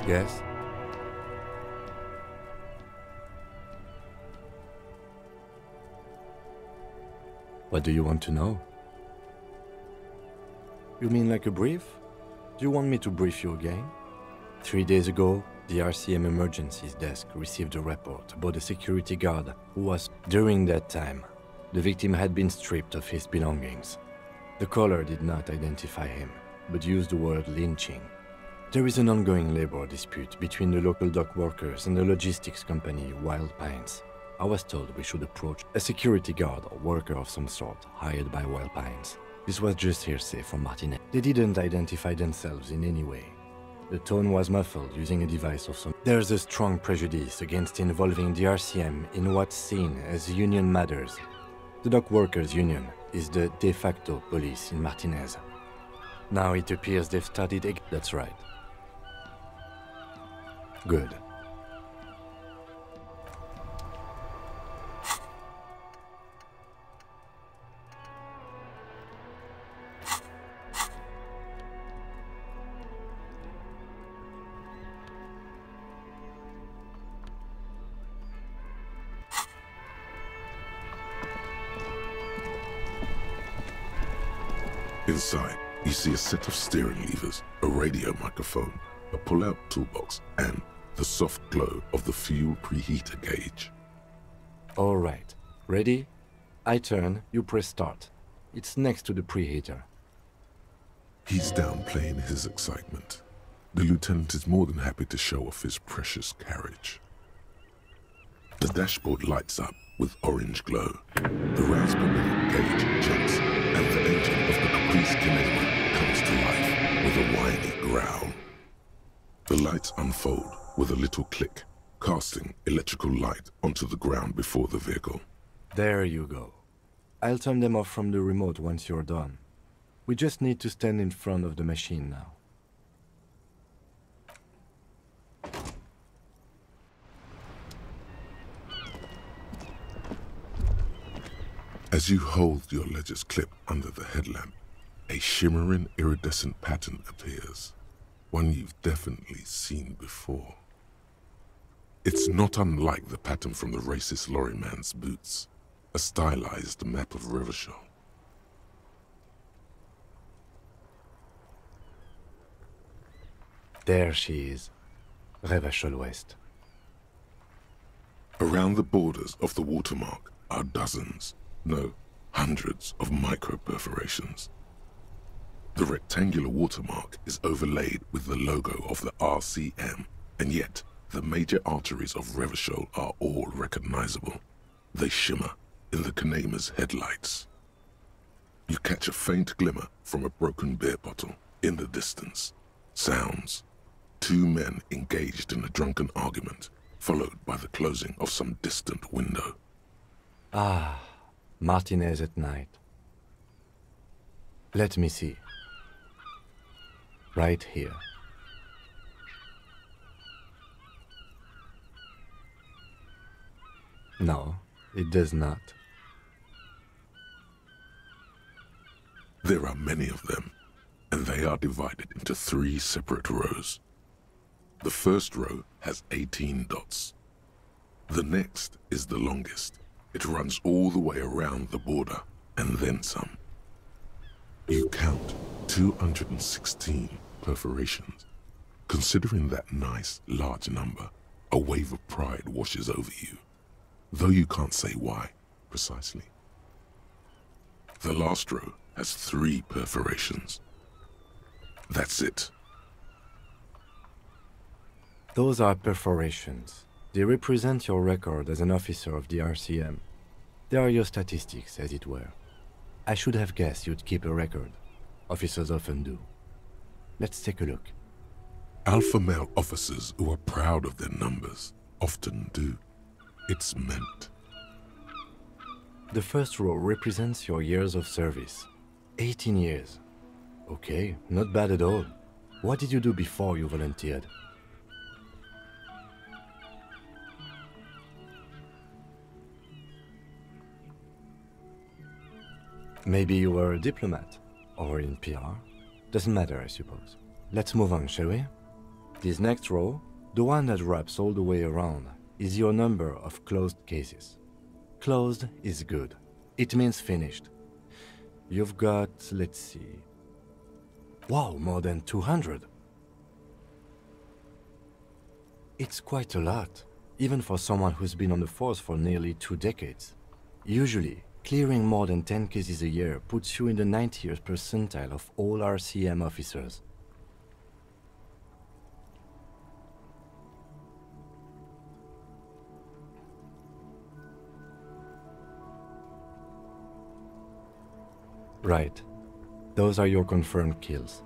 Yes? What do you want to know? You mean like a brief? Do you want me to brief you again? 3 days ago, the RCM Emergencies Desk received a report about a security guard who was... During that time, the victim had been stripped of his belongings. The caller did not identify him, but used the word lynching. There is an ongoing labor dispute between the local dock workers and the logistics company Wild Pines. I was told we should approach a security guard or worker of some sort hired by Wild Pines. This was just hearsay from Martinez. They didn't identify themselves in any way. The tone was muffled using a device of some... There's a strong prejudice against involving the RCM in what's seen as union matters. The dock workers union is the de facto police in Martinez. Now it appears they've started... That's right. Good. Inside, you see a set of steering levers, a radio microphone, a pull-out toolbox, and the soft glow of the fuel preheater gauge. All right. Ready? I turn, you press start. It's next to the preheater. He's downplaying his excitement. The lieutenant is more than happy to show off his precious carriage. The dashboard lights up with orange glow. The rounds per minute gauge jumps, and the engine of the Caprice Canadian comes to life with a whiny growl. The lights unfold with a little click, casting electrical light onto the ground before the vehicle. There you go. I'll turn them off from the remote once you're done. We just need to stand in front of the machine now. As you hold your ledger's clip under the headlamp, a shimmering iridescent pattern appears, one you've definitely seen before. It's not unlike the pattern from the racist lorryman's boots, a stylized map of Revachol. There she is, Revachol West. Around the borders of the watermark are dozens, no, hundreds of micro-perforations. The rectangular watermark is overlaid with the logo of the RCM, and yet the major arteries of Revachol are all recognizable. They shimmer in the Kanema's headlights. You catch a faint glimmer from a broken beer bottle in the distance. Sounds. 2 men engaged in a drunken argument, followed by the closing of some distant window. Ah, Martinez at night. Let me see. Right here. No, it does not. There are many of them, and they are divided into 3 separate rows. The first row has 18 dots. The next is the longest. It runs all the way around the border, and then some. You count 216 perforations. Considering that nice, large number, a wave of pride washes over you, though you can't say why, precisely. The last row has 3 perforations. That's it. Those are perforations. They represent your record as an officer of the RCM. They are your statistics, as it were. I should have guessed you'd keep a record. Officers often do. Let's take a look. Alpha male officers who are proud of their numbers often do. It's meant. The first row represents your years of service. 18 years. Okay, not bad at all. What did you do before you volunteered? Maybe you were a diplomat, or in PR. Doesn't matter, I suppose. Let's move on, shall we? This next row, the one that wraps all the way around, is your number of closed cases. Closed is good. It means finished. You've got, let's see... Wow, more than 200! It's quite a lot, even for someone who's been on the force for nearly 2 decades. Usually, clearing more than 10 cases a year puts you in the 90th percentile of all RCM officers. Right. Those are your confirmed kills.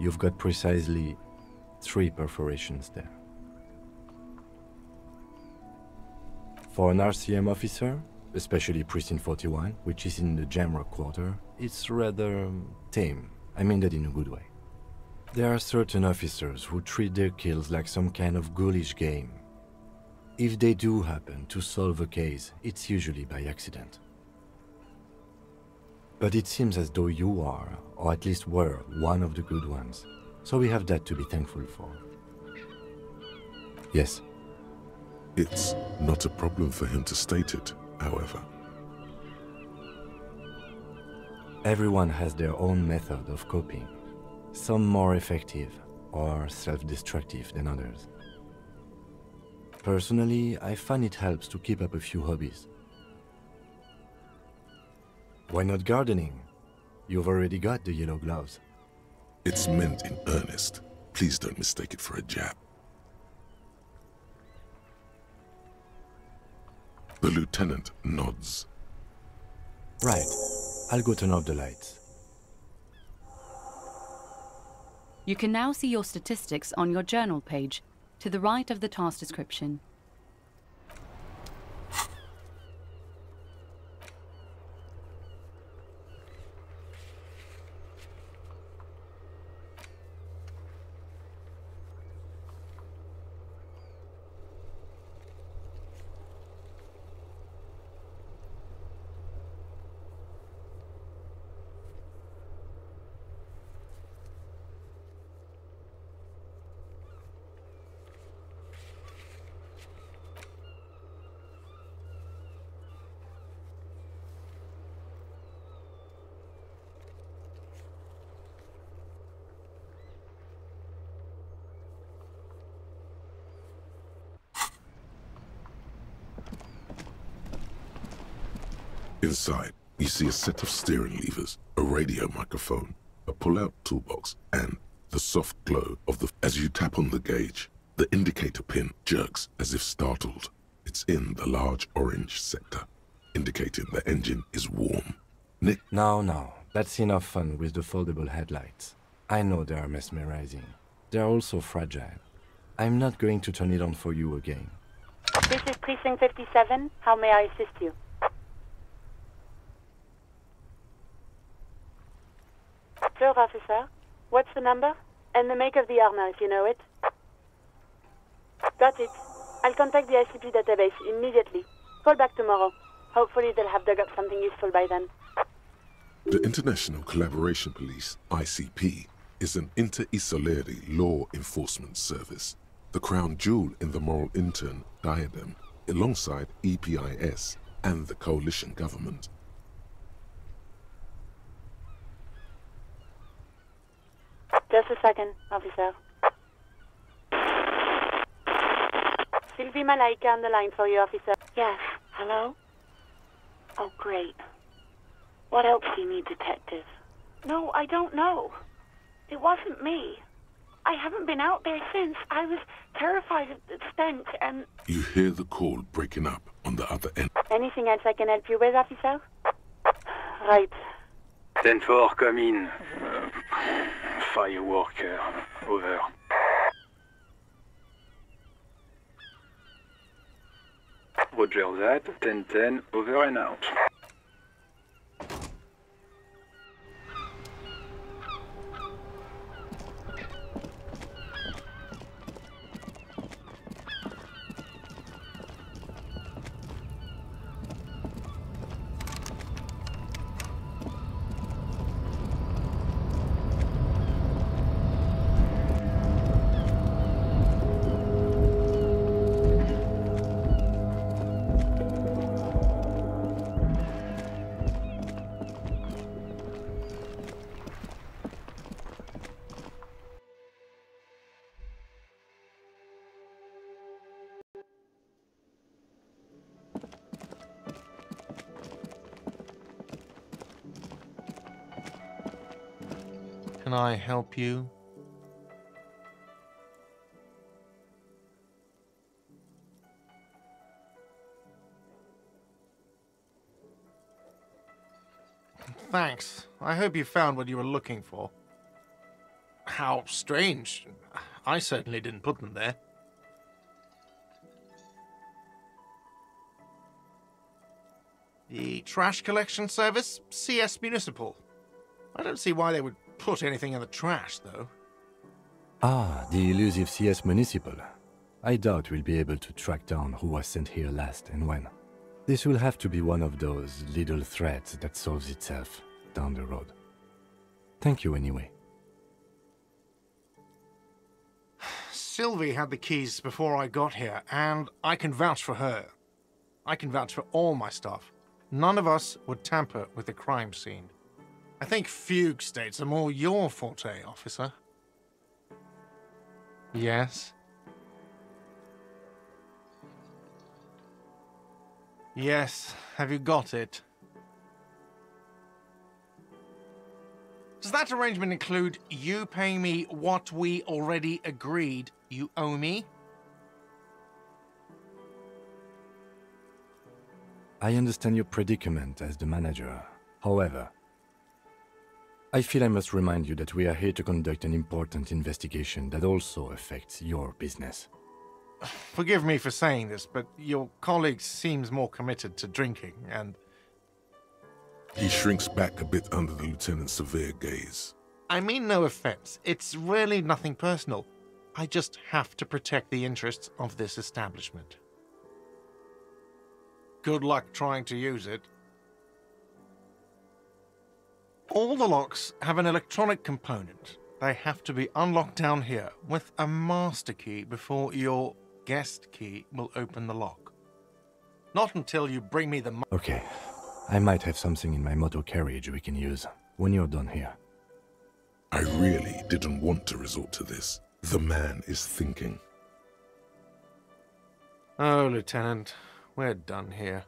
You've got precisely 3 perforations there. For an RCM officer, especially Precinct 41, which is in the Jamrock quarter, it's rather tame. I mean that in a good way. There are certain officers who treat their kills like some kind of ghoulish game. If they do happen to solve a case, it's usually by accident. But it seems as though you are, or at least were, one of the good ones. So we have that to be thankful for. Yes. It's not a problem for him to state it, however. Everyone has their own method of coping, some more effective or self-destructive than others. Personally, I find it helps to keep up a few hobbies. Why not gardening? You've already got the yellow gloves. It's meant in earnest. Please don't mistake it for a jab. The lieutenant nods. Right. I'll go turn off the lights. You can now see your statistics on your journal page, to the right of the task description. Inside, you see a set of steering levers, a radio microphone, a pull-out toolbox, and the soft glow of the... As you tap on the gauge, the indicator pin jerks as if startled. It's in the large orange sector, indicating the engine is warm. Nick? Now, that's enough fun with the foldable headlights. I know they are mesmerizing. They're also fragile. I'm not going to turn it on for you again. This is Precinct 57. How may I assist you? Sir, officer. What's the number? And the make of the armor, if you know it. Got it. I'll contact the ICP database immediately. Call back tomorrow. Hopefully they'll have dug up something useful by then. The International Collaboration Police, ICP, is an inter-Isolari law enforcement service, the crown jewel in the moral intern diadem, alongside EPIS and the coalition government. Just a second, officer. Sylvie Malaika on the line for you, officer. Yes, hello? Oh, great. What else do you need, detective? No, I don't know. It wasn't me. I haven't been out there since. I was terrified of the stench and... You hear the call breaking up on the other end. Anything else I can help you with, officer? Right. 10-4, come in. Fireworker, over. Roger that, 10-10, over and out. can I help you? Thanks. I hope you found what you were looking for. How strange. I certainly didn't put them there. The trash collection service? CS Municipal. I don't see why they would put anything in the trash, though. Ah, the elusive CS Municipal. I doubt we'll be able to track down who was sent here last and when. This will have to be one of those little threads that solves itself down the road. Thank you anyway. Sylvie had the keys before I got here, and I can vouch for her. I can vouch for all my staff. None of us would tamper with the crime scene. I think fugue states are more your forte, officer. Yes? Yes, have you got it? Does that arrangement include you paying me what we already agreed you owe me? I understand your predicament as the manager. However, I feel I must remind you that we are here to conduct an important investigation that also affects your business. Forgive me for saying this, but your colleague seems more committed to drinking, and... He shrinks back a bit under the lieutenant's severe gaze. I mean no offense. It's really nothing personal. I just have to protect the interests of this establishment. Good luck trying to use it. All the locks have an electronic component. They have to be unlocked down here with a master key before your guest key will open the lock. Not until you bring me the Okay. I might have something in my motor carriage we can use when you're done here. I really didn't want to resort to this. The man is thinking. Oh, Lieutenant, we're done here.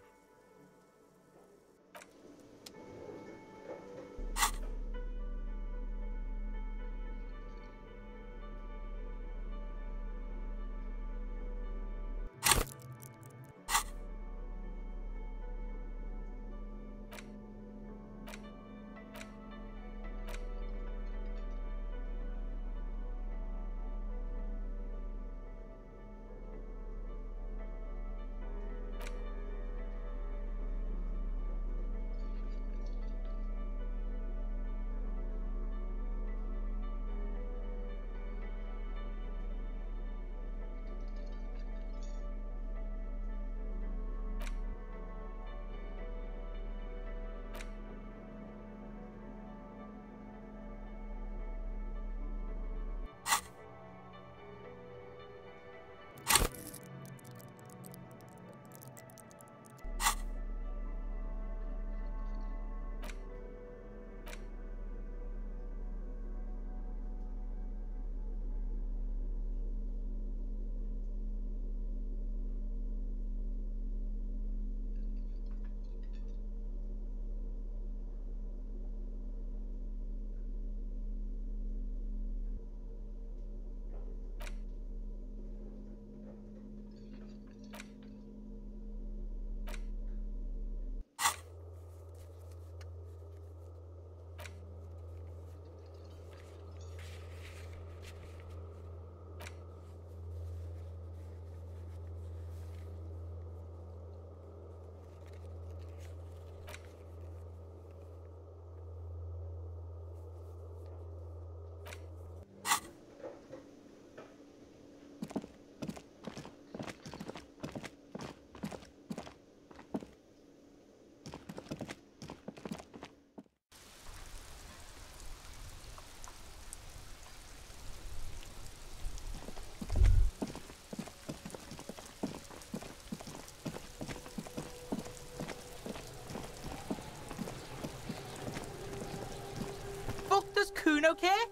Does Kuno care?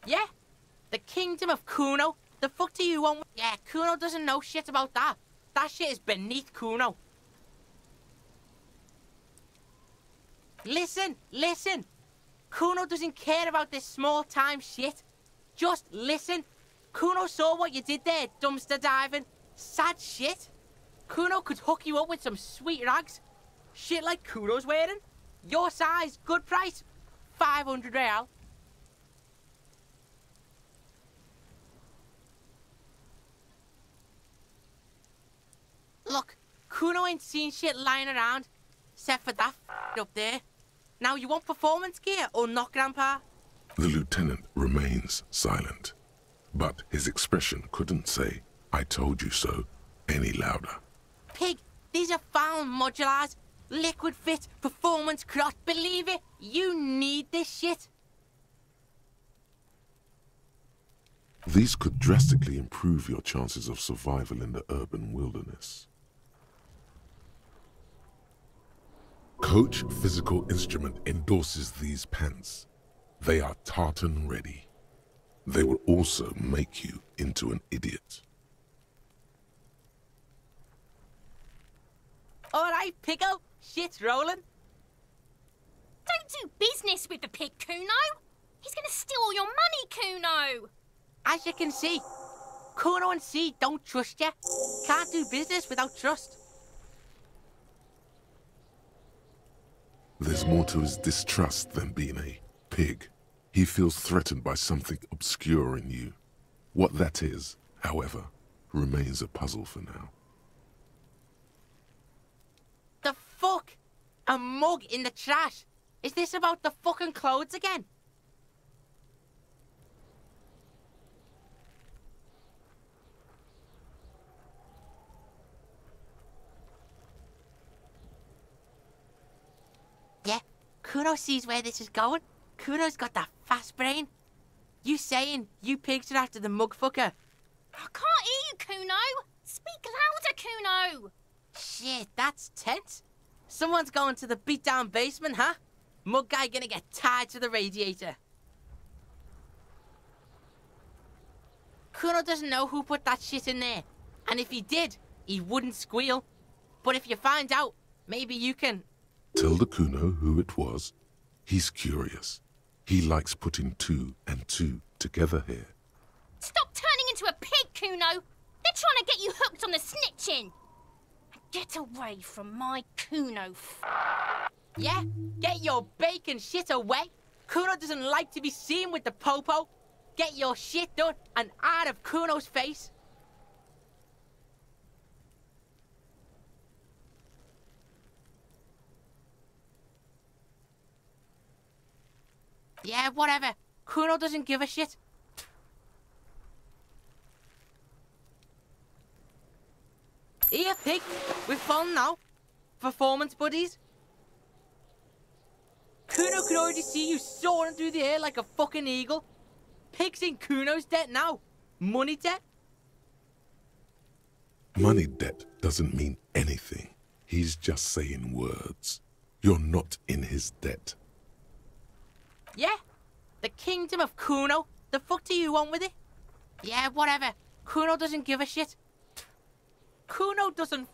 Yeah? The kingdom of Kuno? The fuck do you want? Yeah, Kuno doesn't know shit about that. That shit is beneath Kuno. Listen, listen. Kuno doesn't care about this small-time shit. Just listen. Kuno saw what you did there, dumpster diving. Sad shit. Kuno could hook you up with some sweet rags. Shit like Kuno's wearing. Your size, good price. 500 real. Look, Kuno ain't seen shit lying around, except for that up there. Now, you want performance gear or not, Grandpa? The lieutenant remains silent, but his expression couldn't say, "I told you so," any louder. Pig, these are found modulars. Liquid fit, performance crotch. Believe it, you need this shit. These could drastically improve your chances of survival in the urban wilderness. Coach Physical Instrument endorses these pants. They are tartan ready. They will also make you into an idiot. All right, Pico, shit's rolling. Don't do business with the pig, Kuno. He's gonna steal all your money, Kuno. As you can see, Kuno and C don't trust you. Can't do business without trust. There's more to his distrust than being a pig. He feels threatened by something obscure in you. What that is, however, remains a puzzle for now. The fuck? A mug in the trash? Is this about the fucking clothes again? Yeah, Kuno sees where this is going. Kuno's got that fast brain. You saying you pigs are after the mug fucker? I can't hear you, Kuno. Speak louder, Kuno. Shit, that's tense. Someone's going to the beat-down basement, huh? Mug guy gonna get tied to the radiator. Kuno doesn't know who put that shit in there. And if he did, he wouldn't squeal. But if you find out, maybe you can... Tell the Kuno who it was. He's curious. He likes putting two and two together here. Stop turning into a pig, Kuno. They're trying to get you hooked on the snitching. Get away from my Kuno. Yeah, get your bacon shit away. Kuno doesn't like to be seen with the popo. Get your shit done and out of Kuno's face. Yeah, whatever. Kuno doesn't give a shit. Here, pig. We've fun now. Performance buddies. Kuno could already see you soaring through the air like a fucking eagle. Pig's in Kuno's debt now. Money debt. Money debt doesn't mean anything. He's just saying words. You're not in his debt. Yeah? The kingdom of Kuno? The fuck do you want with it? Yeah, whatever. Kuno doesn't give a shit. Kuno doesn't...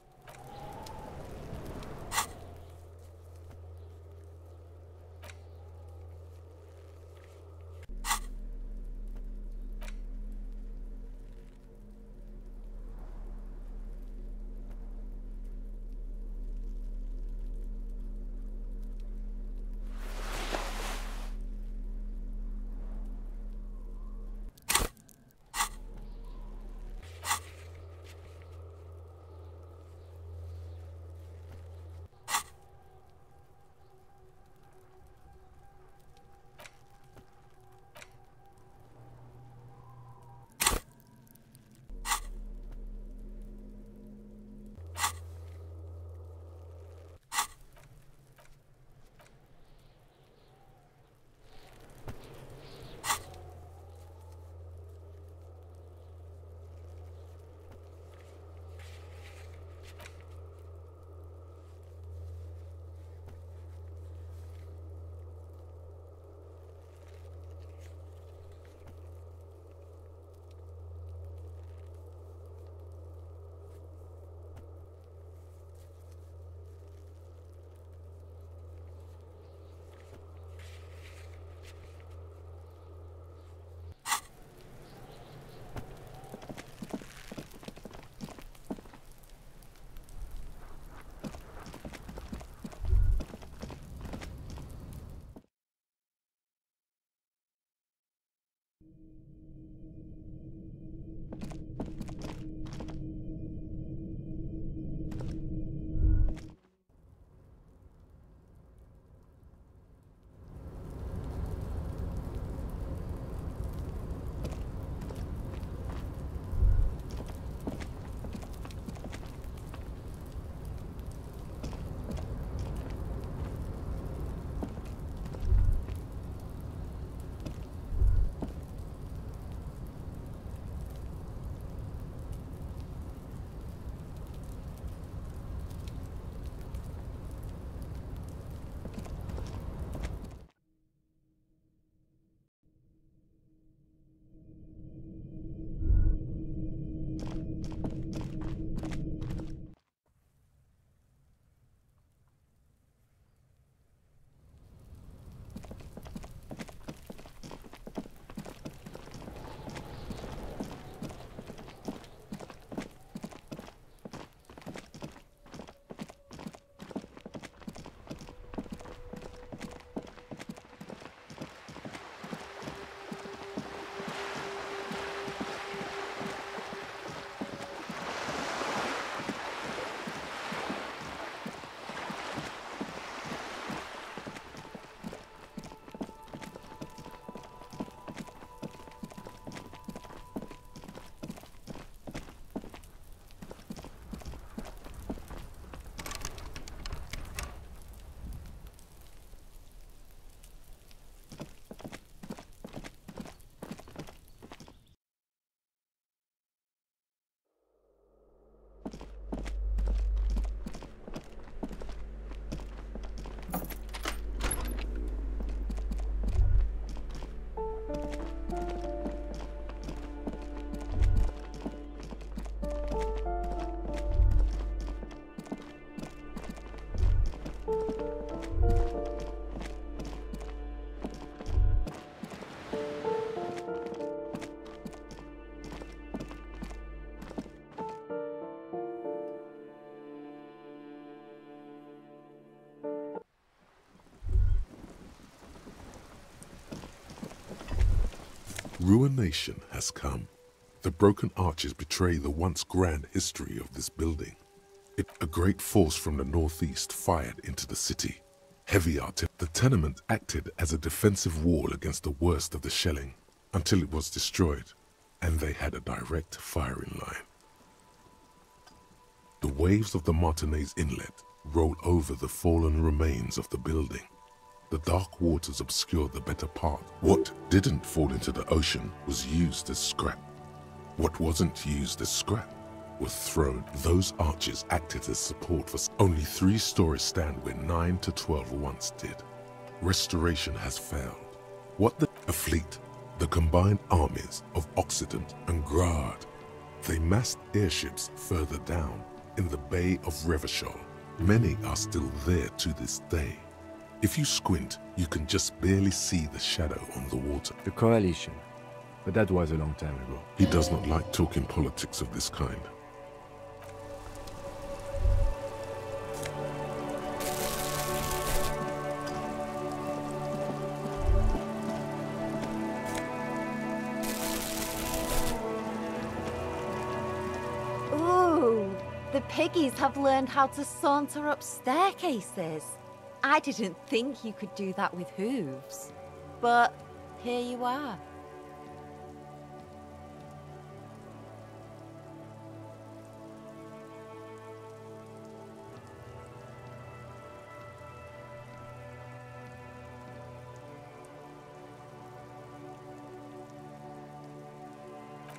Ruination has come. The broken arches betray the once grand history of this building. A great force from the northeast fired into the city. Heavy artillery. The tenement acted as a defensive wall against the worst of the shelling until it was destroyed, and they had a direct firing line. The waves of the Martinez Inlet roll over the fallen remains of the building. The dark waters obscure the better part. What didn't fall into the ocean was used as scrap. What wasn't used as scrap was thrown. Those arches acted as support for only 3 stories stand where 9 to 12 once did. Restoration has failed. A fleet, the combined armies of Occident and Grad. They massed airships further down in the Bay of Revachol. Many are still there to this day. If you squint, you can just barely see the shadow on the water. The coalition. But that was a long time ago. He does not like talking politics of this kind. Ooh, the piggies have learned how to saunter up staircases. I didn't think you could do that with hooves. But here you are.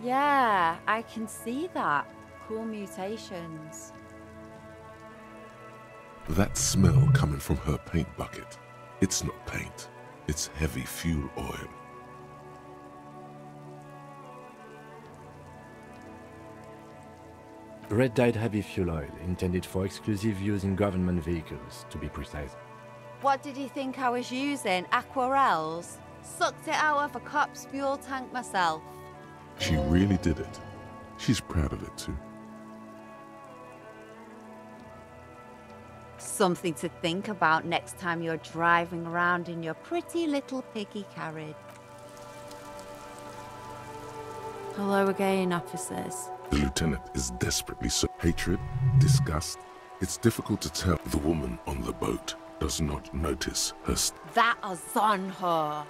Yeah, I can see that. Cool mutations. That smell coming from her paint bucket. It's not paint. It's heavy fuel oil. Red-dyed heavy fuel oil, intended for exclusive use in government vehicles, to be precise. What did you think I was using? Aquarels? Sucked it out of a cop's fuel tank myself. She really did it. She's proud of it too. Something to think about next time you're driving around in your pretty little piggy carriage. Hello again, officers. The lieutenant is desperately so hatred, disgust. It's difficult to tell. The woman on the boat does not notice her. That Ozon her.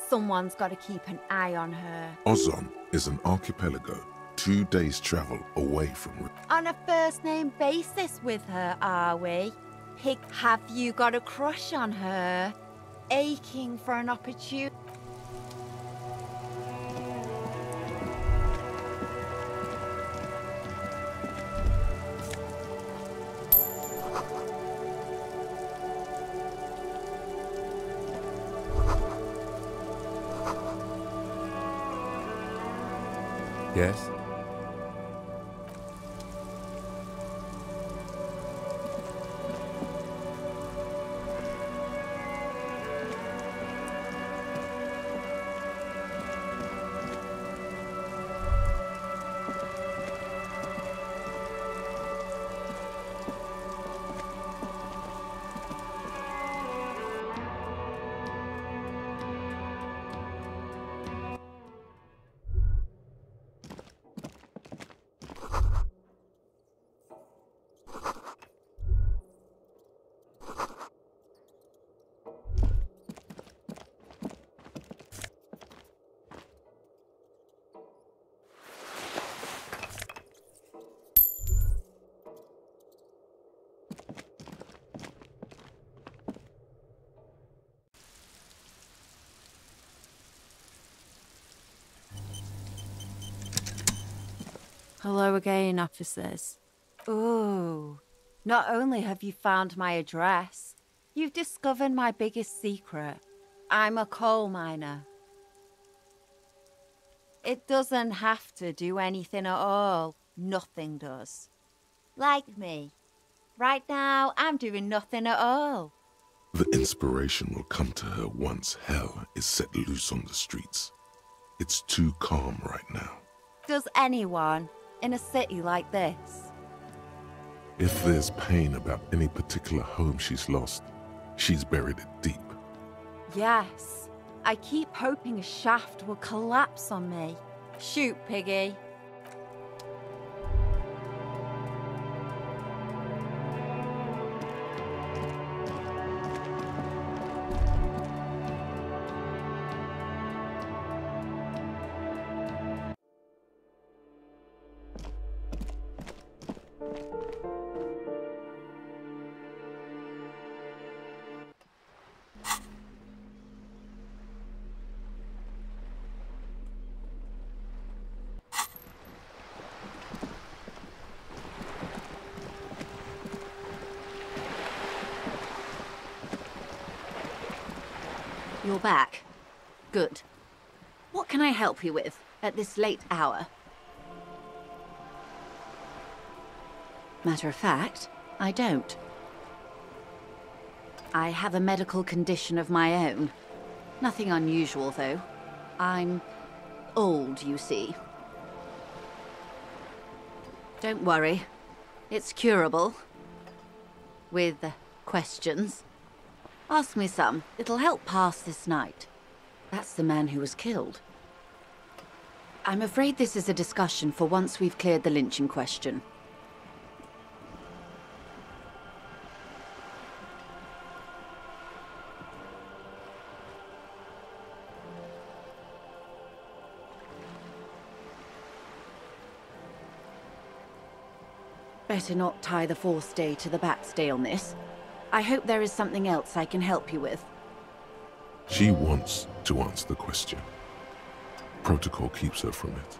Someone's got to keep an eye on her. Ozon is an archipelago 2 days' travel away from. On a first-name basis with her, are we? Pig, have you got a crush on her? Aching for an opportunity? Yes? Hello again, officers. Ooh, not only have you found my address, you've discovered my biggest secret. I'm a coal miner. It doesn't have to do anything at all. Nothing does. Like me. Right now, I'm doing nothing at all. The inspiration will come to her once hell is set loose on the streets. It's too calm right now. Does anyone in a city like this? If there's pain about any particular home she's lost, she's buried it deep. Yes, I keep hoping a shaft will collapse on me. Shoot, Piggy. You're back. Good. What can I help you with at this late hour? Matter of fact, I don't. I have a medical condition of my own. Nothing unusual, though. I'm old, you see. Don't worry. It's curable. With questions. Ask me some. It'll help pass this night. That's the man who was killed. I'm afraid this is a discussion for once we've cleared the lynching question. Better not tie the fourth day to the bat's day on this. I hope there is something else I can help you with. She wants to answer the question. Protocol keeps her from it.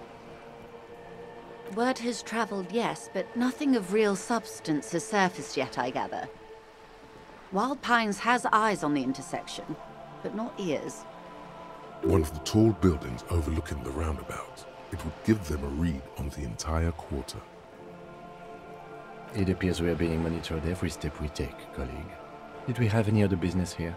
Word has traveled, yes, but nothing of real substance has surfaced yet, I gather. Wild Pines has eyes on the intersection, but not ears. One of the tall buildings overlooking the roundabout. It would give them a read on the entire quarter. It appears we are being monitored every step we take, colleague. Did we have any other business here?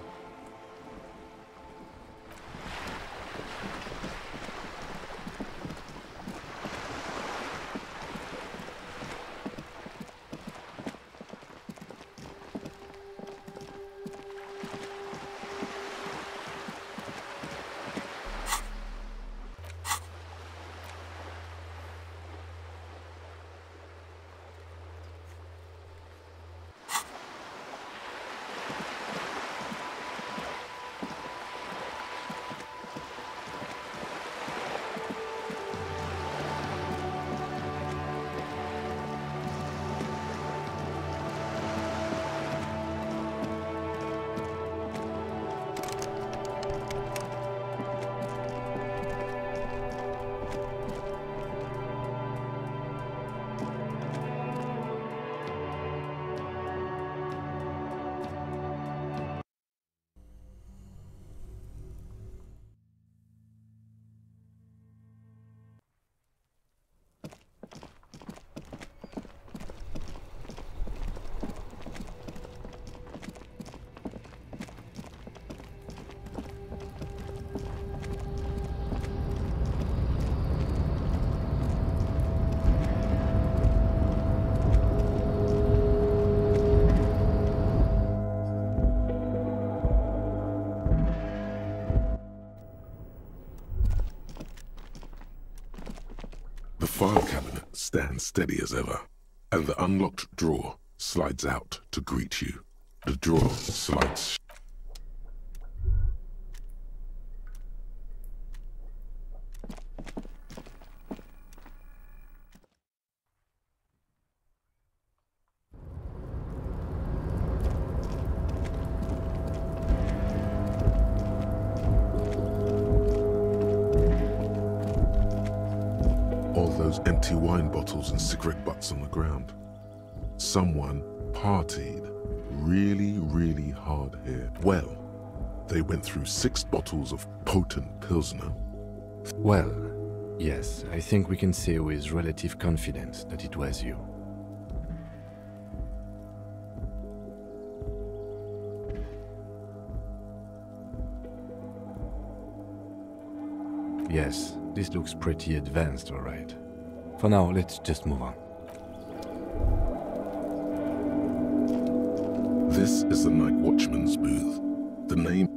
The file cabinet stands steady as ever, and the unlocked drawer slides out to greet you. The drawer slides those empty wine bottles and cigarette butts on the ground. Someone partied really, really hard here. Well, they went through 6 bottles of potent Pilsner. Well, yes, I think we can say with relative confidence that it was you. Yes, this looks pretty advanced, all right. For now, let's just move on. This is the Night Watchman's booth. The name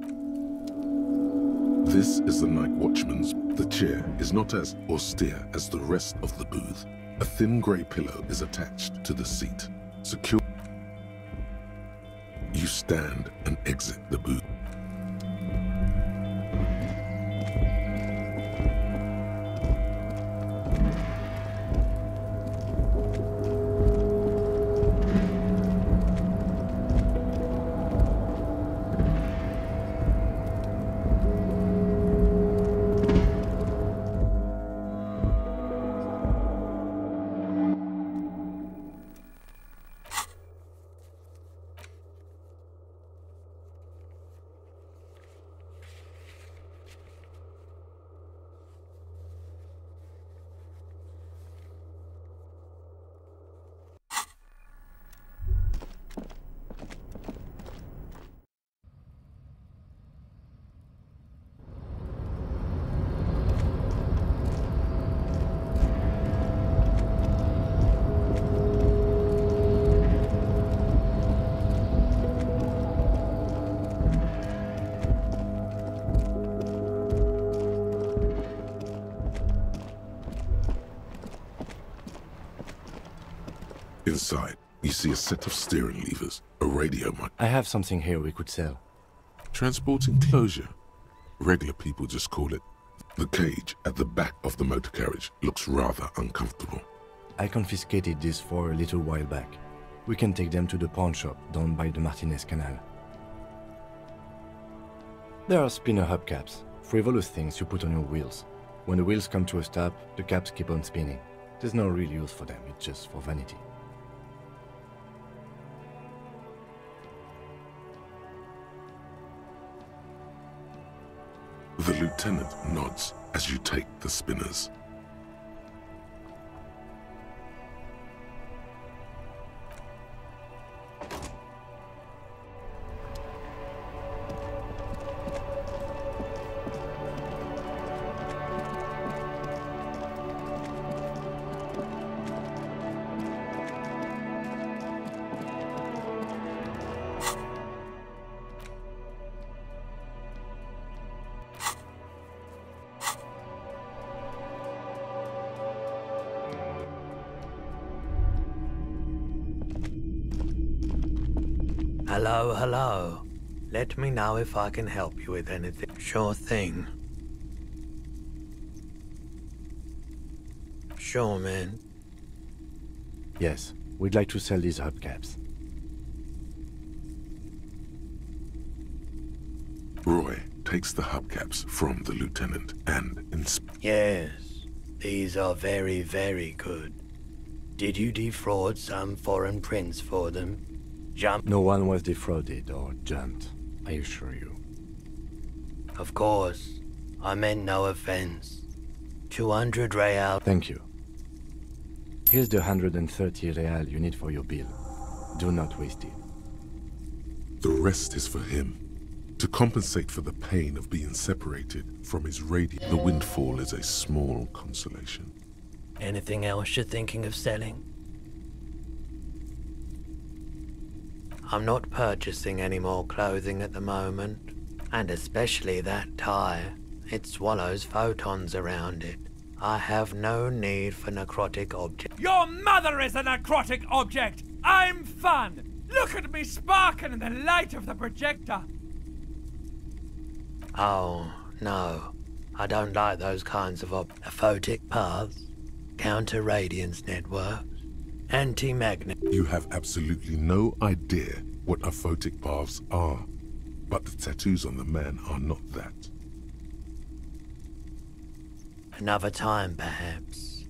This is the night watchman's. The chair is not as austere as the rest of the booth. A thin grey pillow is attached to the seat. Secure. You stand and exit the booth. Inside, you see a set of steering levers, a radio mic. I have something here we could sell. Transport enclosure. Regular people just call it. The cage at the back of the motor carriage looks rather uncomfortable. I confiscated this for a little while back. We can take them to the pawn shop down by the Martinez Canal. There are spinner hubcaps, frivolous things you put on your wheels. When the wheels come to a stop, the caps keep on spinning. There's no real use for them, it's just for vanity. The lieutenant nods as you take the spinners. Hello, hello. Let me know if I can help you with anything. Sure thing. Sure, man. Yes, we'd like to sell these hubcaps. Roy takes the hubcaps from the lieutenant and Yes, these are very, very good. Did you defraud some foreign prince for them? No one was defrauded or jumped, I assure you. Of course. I meant no offense. 200 real. Thank you. Here's the 130 real you need for your bill. Do not waste it. The rest is for him. To compensate for the pain of being separated from his radio. The windfall is a small consolation. Anything else you're thinking of selling? I'm not purchasing any more clothing at the moment, and especially that tie. It swallows photons around it. I have no need for necrotic objects. Your mother is a necrotic object! I'm fun! Look at me sparking in the light of the projector! Oh, no. I don't like those kinds of photic paths, counter-radiance networks, anti-magnet. You have absolutely no idea what aphotic paths are, but the tattoos on the man are not that. Another time, perhaps.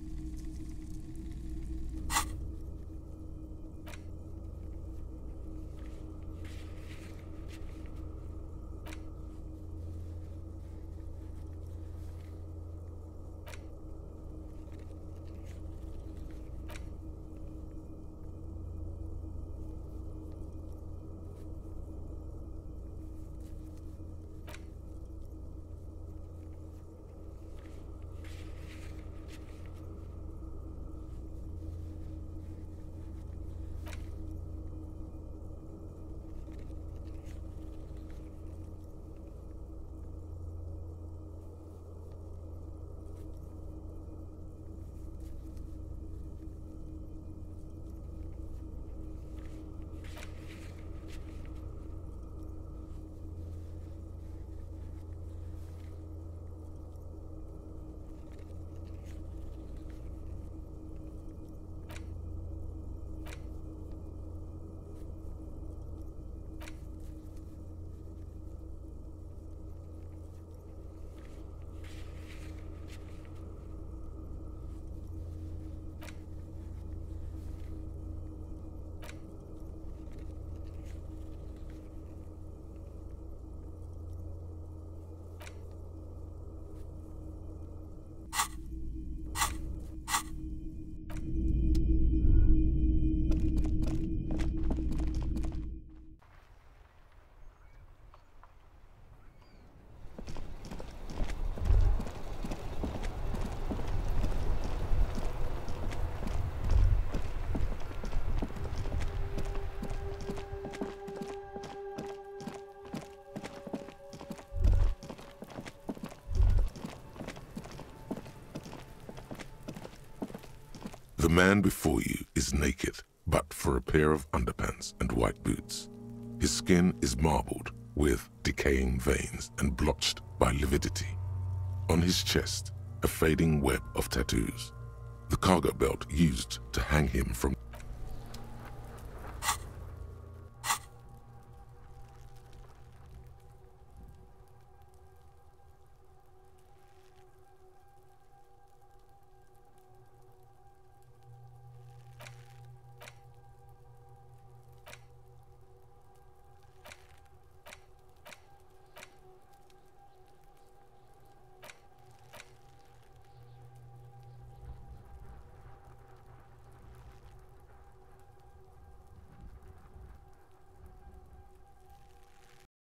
man before you is naked, but for a pair of underpants and white boots. His skin is marbled with decaying veins and blotched by lividity. On his chest, a fading web of tattoos. The cargo belt used to hang him from